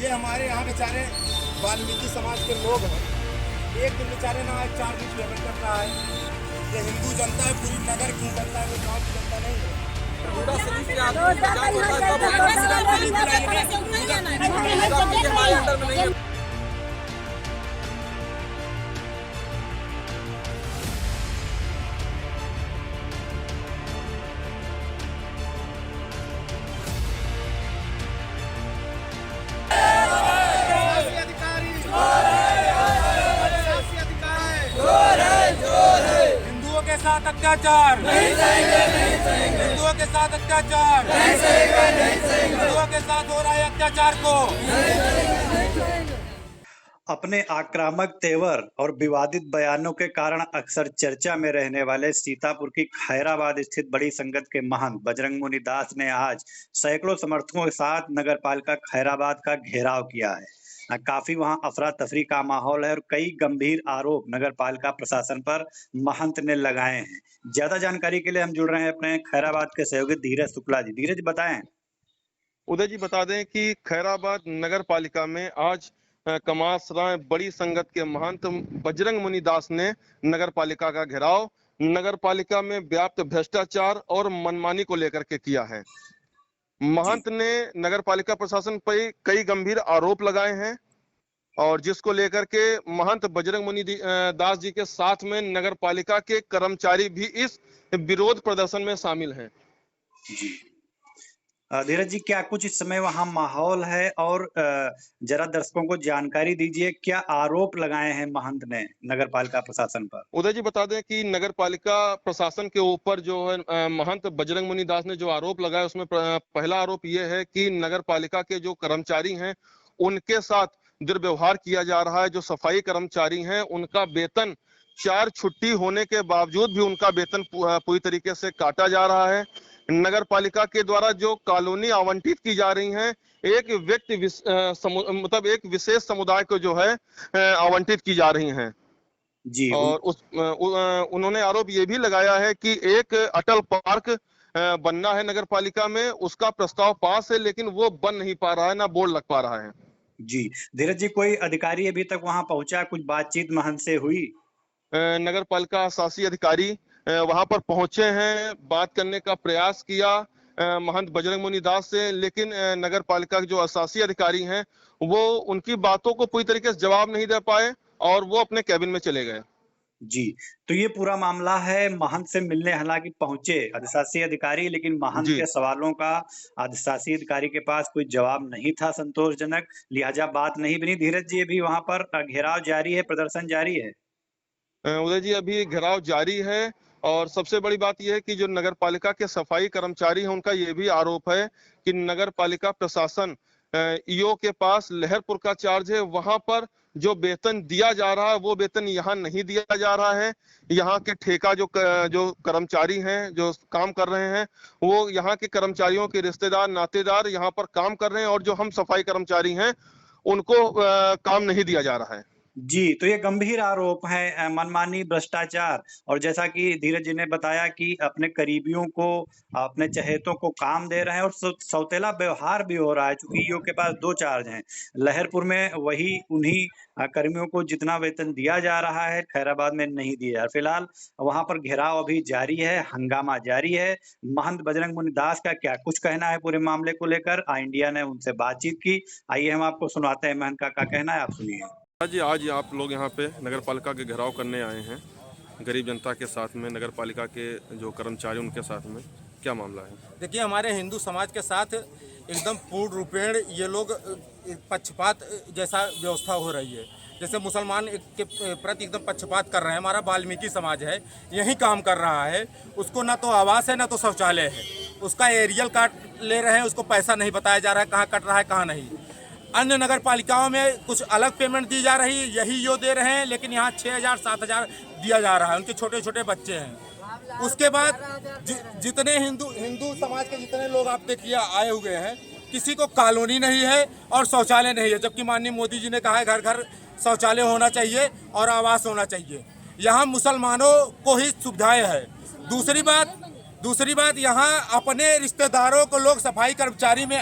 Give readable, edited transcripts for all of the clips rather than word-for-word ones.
ये हमारे यहाँ बेचारे वाल्मीकि समाज के लोग हैं, एक दिन बेचारे ना 4 दिन पेमेंट कर रहा है। ये हिंदू जनता है, पूरी नगर की जनता है, कोई गाँव की जनता नहीं है। हिंदुओं के साथ अत्याचार नहीं सहेंगे, नहीं सहेंगे। हिंदुओं के साथ अत्याचार नहीं सहेंगे, नहीं सहेंगे। हिंदुओं के साथ हो रहा है अत्याचार को नहीं सहेंगे, नहीं सहेंगे। अपने आक्रामक तेवर और विवादित बयानों के कारण अक्सर चर्चा में रहने वाले सीतापुर की खैराबाद स्थित बड़ी संगत के महंत बजरंग मुनि दास ने आज सैकड़ों समर्थकों के साथ नगर पालिका खैराबाद का घेराव किया है। काफी वहां अफरा तफरी का माहौल है और कई गंभीर आरोप नगर पालिका प्रशासन पर महंत ने लगाए हैं। ज्यादा जानकारी के लिए हम जुड़ रहे हैं अपने खैराबाद के सहयोगी धीरज शुक्ला जी। धीरज बताएं। उदय जी बता दें कि खैराबाद नगर पालिका में आज कमासराय बड़ी संगत के महंत बजरंग मुनि दास ने नगर पालिका का घेराव नगर पालिका में व्याप्त भ्रष्टाचार और मनमानी को लेकर के किया है। महंत ने नगर पालिका प्रशासन पर कई गंभीर आरोप लगाए हैं और जिसको लेकर के महंत बजरंग मुनि दास जी के साथ में नगर पालिका के कर्मचारी भी इस विरोध प्रदर्शन में शामिल हैं। जी धीरज जी, क्या कुछ इस समय वहां माहौल है और जरा दर्शकों को जानकारी दीजिए, क्या आरोप लगाए हैं महंत ने नगर पालिका प्रशासन पर? उदय जी बता दें कि नगर पालिका प्रशासन के ऊपर जो है महंत बजरंग मुनि दास ने जो आरोप लगाया उसमें पहला आरोप यह है कि नगर पालिका के जो कर्मचारी हैं उनके साथ दुर्व्यवहार किया जा रहा है। जो सफाई कर्मचारी हैं उनका वेतन 4 छुट्टी होने के बावजूद भी उनका वेतन पूरी तरीके से काटा जा रहा है। नगर पालिका के द्वारा जो कॉलोनी आवंटित की जा रही हैं एक व्यक्ति मतलब एक विशेष समुदाय को जो है आवंटित की जा रही हैं। जी और उन्होंने आरोप ये भी लगाया है कि एक अटल पार्क बनना है नगर पालिका में, उसका प्रस्ताव पास है लेकिन वो बन नहीं पा रहा है, ना बोर्ड लग पा रहा है। जी धीरज जी, कोई अधिकारी अभी तक वहां पहुंचा, कुछ बातचीत महंत से हुई? नगर पालिका शासी अधिकारी वहां पर पहुंचे हैं, बात करने का प्रयास किया महंत बजरंग मुनि दास से, लेकिन नगर पालिका के जो शासी अधिकारी हैं वो उनकी बातों को पूरी तरीके से जवाब नहीं दे पाए और वो अपने कैबिन में चले गए। जी, तो ये पूरा मामला है। महंत से मिलने हालांकि पहुंचे अधिशासी अधिकारी, लेकिन महंत जी के सवालों का अधिशासी अधिकारी के पास कोई जवाब नहीं था संतोषजनक, लिहाजा बात नहीं बनी। धीरज जी, अभी वहां पर घेराव जारी है, प्रदर्शन जारी है? उदय जी अभी घेराव जारी है और सबसे बड़ी बात यह है कि जो नगर पालिका के सफाई कर्मचारी हैं उनका ये भी आरोप है कि नगर पालिका प्रशासन ईओ के पास लहरपुर का चार्ज है, वहां पर जो वेतन दिया जा रहा है वो वेतन यहाँ नहीं दिया जा रहा है। यहाँ के ठेका जो कर्मचारी हैं जो काम कर रहे हैं वो यहाँ के कर्मचारियों के रिश्तेदार नातेदार यहाँ पर काम कर रहे हैं और जो हम सफाई कर्मचारी हैं उनको काम नहीं दिया जा रहा है। जी, तो ये गंभीर आरोप है, मनमानी, भ्रष्टाचार। और जैसा कि धीरज जी ने बताया कि अपने करीबियों को, अपने चहेतों को काम दे रहे हैं और सौतेला व्यवहार भी हो रहा है, चूंकि ईओ के पास 2 चार्ज हैं। लहरपुर में वही उन्हीं कर्मियों को जितना वेतन दिया जा रहा है, खैराबाद में नहीं दिया जा रहा। फिलहाल वहां पर घेराव अभी जारी है, हंगामा जारी है। महंत बजरंग मुनि दास का क्या कुछ कहना है पूरे मामले को लेकर, इंडिया ने उनसे बातचीत की। आइए हम आपको सुनाते हैं महंत का क्या कहना है, आप सुनिए। जी आज आप लोग यहाँ पे नगर पालिका के घेराव करने आए हैं गरीब जनता के साथ में, नगर पालिका के जो कर्मचारी उनके साथ में, क्या मामला है? देखिए, हमारे हिंदू समाज के साथ एकदम पूर्ण रूपेण ये लोग पक्षपात जैसा व्यवस्था हो रही है। जैसे मुसलमान के प्रति एकदम पक्षपात कर रहे हैं। हमारा वाल्मीकि समाज है, यही काम कर रहा है, उसको ना तो आवास है ना तो शौचालय है, उसका एरियल काट ले रहे हैं, उसको पैसा नहीं बताया जा रहा है कहाँ कट रहा है कहाँ नहीं। अन्य नगर पालिकाओं में कुछ अलग पेमेंट दी जा रही है, यही यो दे रहे हैं, लेकिन यहाँ 6,000 7,000 दिया जा रहा है। उनके छोटे छोटे बच्चे हैं। उसके बाद जितने हिंदू समाज के जितने लोग आप देखिए आए हुए हैं, किसी को कॉलोनी नहीं है और शौचालय नहीं है, जबकि माननीय मोदी जी ने कहा है घर घर शौचालय होना चाहिए और आवास होना चाहिए। यहाँ मुसलमानों को ही सुविधाएं है। दूसरी बात यहाँ अपने रिश्तेदारों को लोग सफाई कर्मचारी में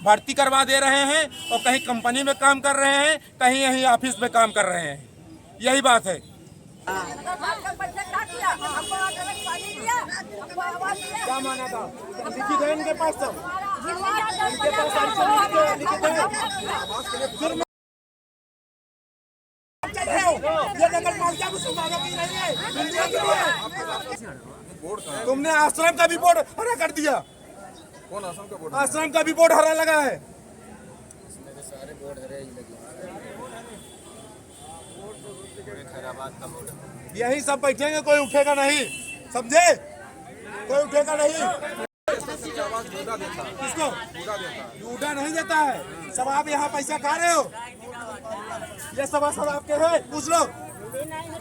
भर्ती करवा दे रहे हैं और कहीं कंपनी में काम कर रहे हैं, कहीं यहीं ऑफिस में काम कर रहे हैं। यही बात है। क्या माना था? लिखी दे इनके पास सब, इनके पास ये नगर पालिका मुसलमानों की नहीं है, हिंदुओं की है। तुमने आश्रम का भी बोर्ड हरा कर दिया। कौन आश्रम का बोर्ड? आश्रम का भी बोर्ड हरा लगा है। सारे बोर्ड हरे ही लगे। यही सब बैठेंगे, कोई उठेगा नहीं, समझे? कोई उठेगा नहीं। किसको जूदा नहीं देता है? सब आप यहाँ पैसा खा रहे हो। ये सब आपके हैं, पूछ लो।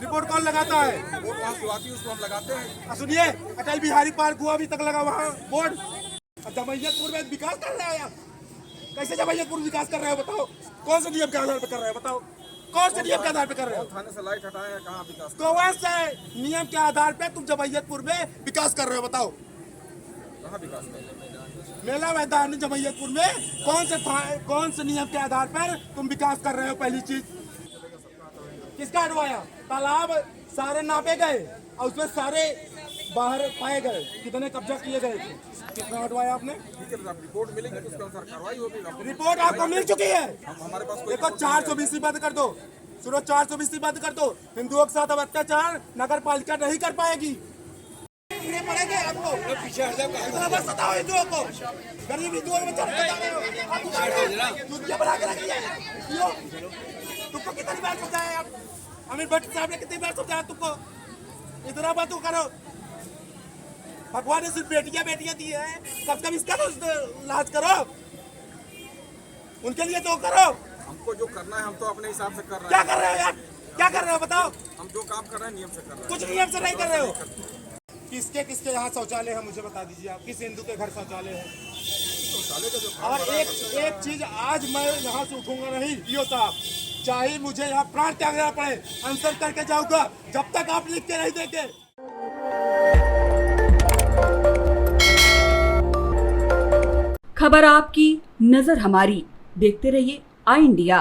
रिपोर्ट कौन लगाता है? रिपोर्ट वहाँ की आती है, उसको हम लगाते हैं। सुनिए, अटल बिहारी पार्क हुआ अभी तक लगा वहाँ बोर्ड। जमैयतपुर में विकास कर रहे हैं आप। कैसे जमैयतपुर विकास कर रहे हो बताओ? कौन से नियम के आधार पर कर रहे हो बताओ? कौन से नियम के आधार पे कर रहे हो? थाने से लाइट हटाए हैं, कहाँ विकास? कौन से नियम के आधार पे तुम जमैयतपुर में विकास कर रहे हो बताओ? कहाँ विकास कर रहे हो? मेला मैदान जमैयतपुर में कौन से नियम के आधार पर तुम विकास कर रहे हो? पहली चीज, किसका हटवाया? तालाब सारे नापे गए और उसमें सारे बाहर पाए गए, कितने कब्जा किए गए थे, कितना हटवाया आपने? रिपोर्ट मिलेगी तो उसके अनुसार कार्रवाई होगी। रिपोर्ट आपको मिल चुकी है। हमारे पास देखो 420 बंद कर दो, सुनो 420 बंद कर दो। हिंदुओं के साथ अब अत्याचार नगर पालिका नहीं कर पाएगी। पड़ेंगे आपको, बस बताओ हिंदुओं को, गरीब हिंदुओं को बना के रखिए। तुमको कितनी बार समझाया आप? अमीर भट्ट साहब ने कितनी बार समझाया तुमको? इतना बात तो करो। भगवान ने सिर्फ बेटियां दी है, कब कब इसका तो लाज करो, उनके लिए तो करो। हमको जो करना है हम तो अपने हिसाब से कर रहे हैं। क्या कर रहे हो यार? क्या कर रहे हो बताओ? हम जो काम कर रहे हैं नियम से कर रहे हैं। कुछ नियम से नहीं कर रहे हो। किसके यहाँ शौचालय है मुझे बता दीजिए आप? किस हिंदू के घर शौचालय है? शौचालय का जो और एक चीज आज मैं यहाँ से उठूंगा नहीं, यो साहब, चाहे मुझे यहाँ प्राण त्यागना पड़े, आंसर करके जाऊंगा जब तक आप लिख के नहीं देंगे। खबर आपकी, नजर हमारी। देखते रहिए आई इंडिया।